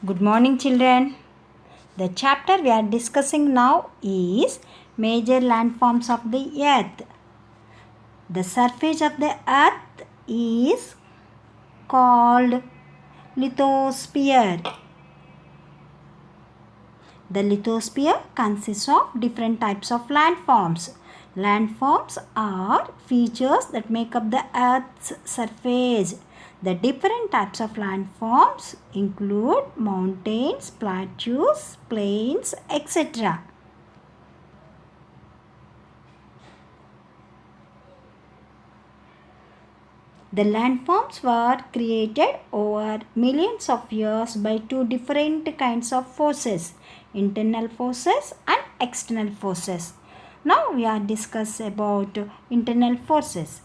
Good morning, children. The chapter we are discussing now is major landforms of the earth. The surface of the earth is called lithosphere. The lithosphere consists of different types of landforms. Landforms are features that make up the earth's surface. The different types of landforms include mountains, plateaus, plains, etc. The landforms were created over millions of years by two different kinds of forces, internal forces and external forces. Now we are discussing about internal forces.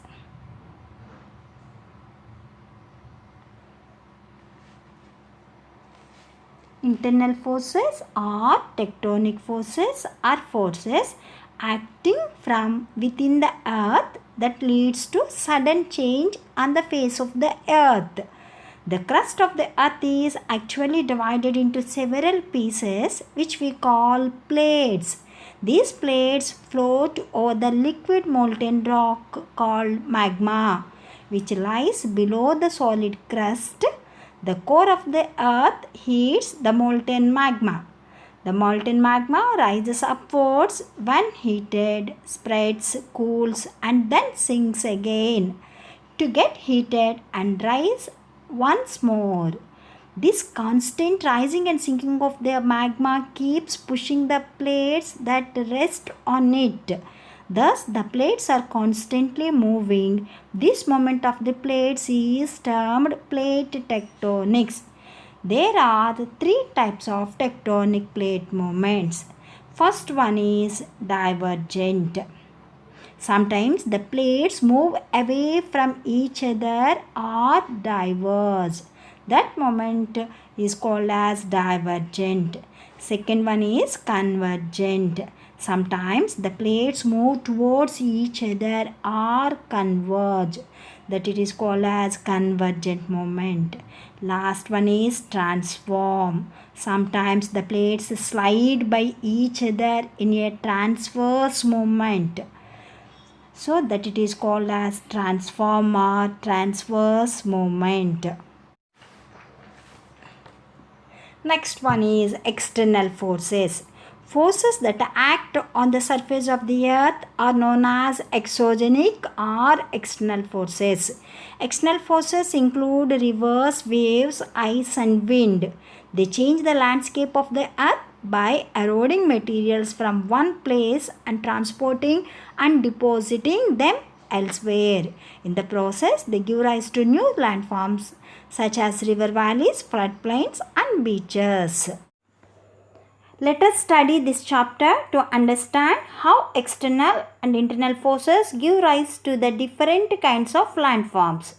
Internal forces or tectonic forces are forces acting from within the earth that leads to sudden change on the face of the earth. The crust of the earth is actually divided into several pieces which we call plates. These plates float over the liquid molten rock called magma, which lies below the solid crust. The core of the earth heats the molten magma. The molten magma rises upwards when heated, spreads, cools, and then sinks again to get heated and rise once more. This constant rising and sinking of the magma keeps pushing the plates that rest on it. Thus, the plates are constantly moving. This movement of the plates is termed plate tectonics. There are three types of tectonic plate movements. First one is divergent. Sometimes the plates move away from each other or diverge. That moment is called as divergent. Second one is convergent. Sometimes the plates move towards each other or converge. That it is called as convergent movement. Last one is transform. Sometimes the plates slide by each other in a transverse movement. So that it is called as transform or transverse movement. Next one is external forces. Forces that act on the surface of the earth are known as exogenic or external forces. External forces include rivers, waves, ice and wind. They change the landscape of the earth by eroding materials from one place and transporting and depositing them elsewhere. In the process, they give rise to new landforms such as river valleys, floodplains and beaches. Let us study this chapter to understand how external and internal forces give rise to the different kinds of landforms.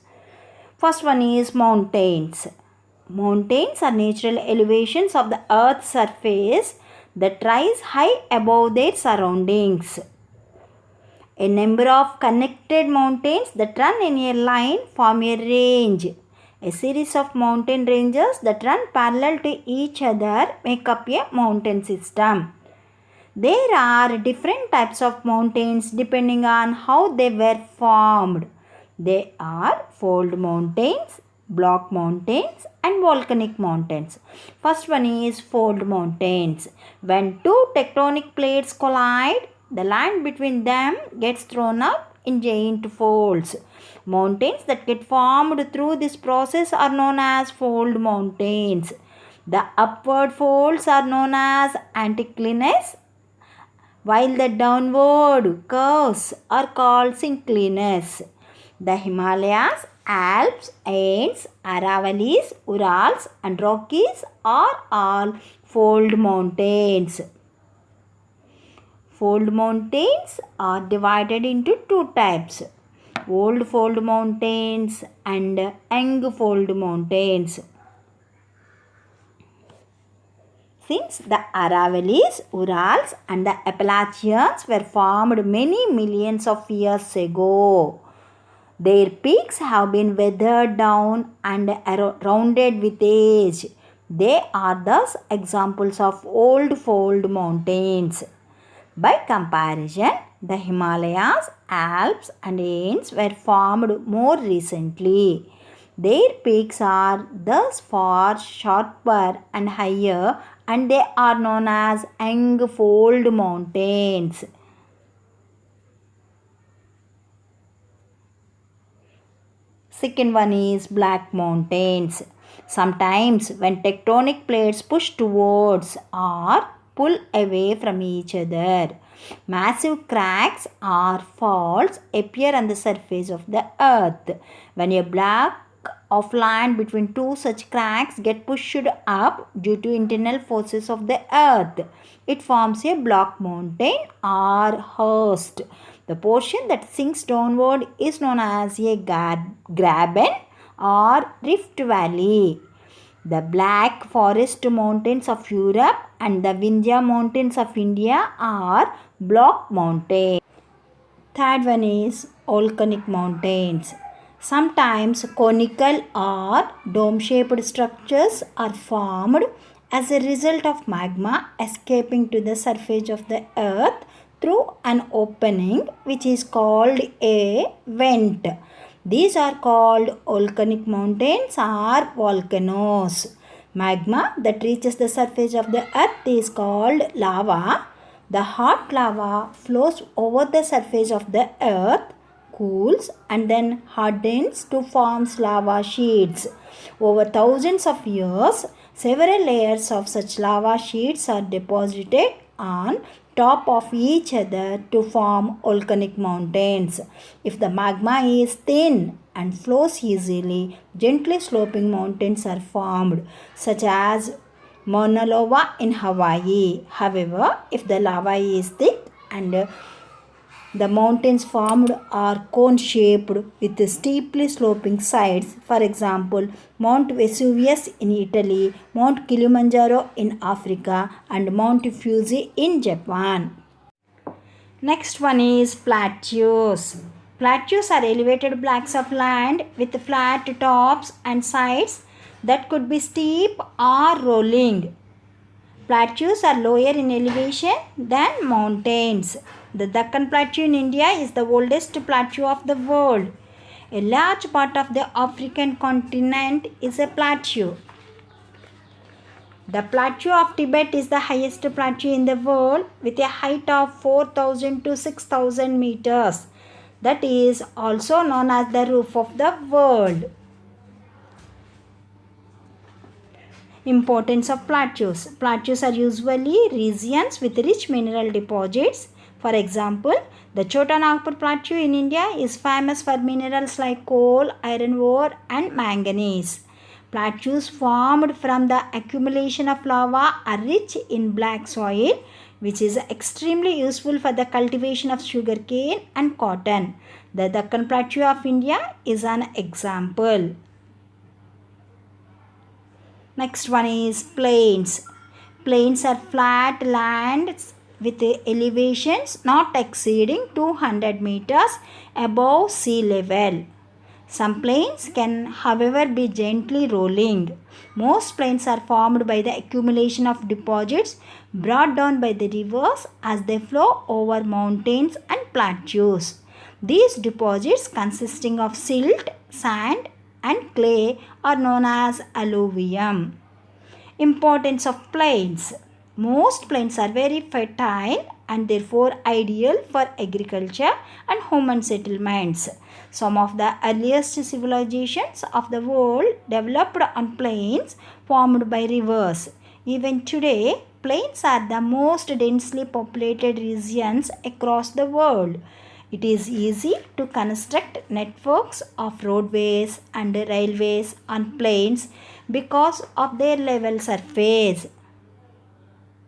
First one is mountains. Mountains are natural elevations of the earth's surface that rise high above their surroundings. A number of connected mountains that run in a line form a range. A series of mountain ranges that run parallel to each other make up a mountain system. There are different types of mountains depending on how they were formed. They are fold mountains, block mountains and volcanic mountains. First one is fold mountains. When two tectonic plates collide, the land between them gets thrown up in giant folds. Mountains that get formed through this process are known as fold mountains. The upward folds are known as anticlinous, while the downward curves are called synclinous. The Himalayas, Alps, Andes, Aravallis, Urals and Rockies are all fold mountains. Fold mountains are divided into two types, old fold mountains and young fold mountains. Since the Aravallis, Urals and the Appalachians were formed many millions of years ago, their peaks have been weathered down and rounded with age. They are thus examples of old fold mountains. By comparison, the Himalayas, Alps, and Andes were formed more recently. Their peaks are thus far sharper and higher, and they are known as young fold mountains. Second one is black mountains. Sometimes when tectonic plates push towards or pull away from each other, massive cracks or faults appear on the surface of the earth. When a block of land between two such cracks get pushed up due to internal forces of the earth, it forms a block mountain or host. The portion that sinks downward is known as a graben or rift valley. The Black Forest Mountains of Europe and the Vindhya Mountains of India are block mountains. Third one is volcanic mountains. Sometimes conical or dome-shaped structures are formed as a result of magma escaping to the surface of the earth through an opening which is called a vent. These are called volcanic mountains or volcanoes. Magma that reaches the surface of the earth is called lava. The hot lava flows over the surface of the earth, cools, and then hardens to form lava sheets. Over thousands of years, several layers of such lava sheets are deposited on top of each other to form volcanic mountains. If the magma is thin and flows easily, gently sloping mountains are formed, such as Mauna Loa in Hawaii. However, if the lava is thick and the mountains formed are cone-shaped with steeply sloping sides. For example, Mount Vesuvius in Italy, Mount Kilimanjaro in Africa, and Mount Fuji in Japan. Next one is plateaus. Plateaus are elevated blocks of land with flat tops and sides that could be steep or rolling. Plateaus are lower in elevation than mountains. The Deccan Plateau in India is the oldest plateau of the world. A large part of the African continent is a plateau. The plateau of Tibet is the highest plateau in the world with a height of 4,000 to 6,000 meters. That is also known as the roof of the world. Importance of plateaus. Plateaus are usually regions with rich mineral deposits. For example, the Chota Nagpur Plateau in India is famous for minerals like coal, iron ore, and manganese. Plateaus formed from the accumulation of lava are rich in black soil, which is extremely useful for the cultivation of sugarcane and cotton. The Deccan Plateau of India is an example. Next one is plains. Plains are flat lands with elevations not exceeding 200 meters above sea level. Some plains can, however, be gently rolling. Most plains are formed by the accumulation of deposits brought down by the rivers as they flow over mountains and plateaus. These deposits, consisting of silt, sand, and clay, are known as alluvium. Importance of plains. Most plains are very fertile and therefore ideal for agriculture and human settlements. Some of the earliest civilizations of the world developed on plains formed by rivers. Even today, plains are the most densely populated regions across the world. It is easy to construct networks of roadways and railways on plains because of their level surface.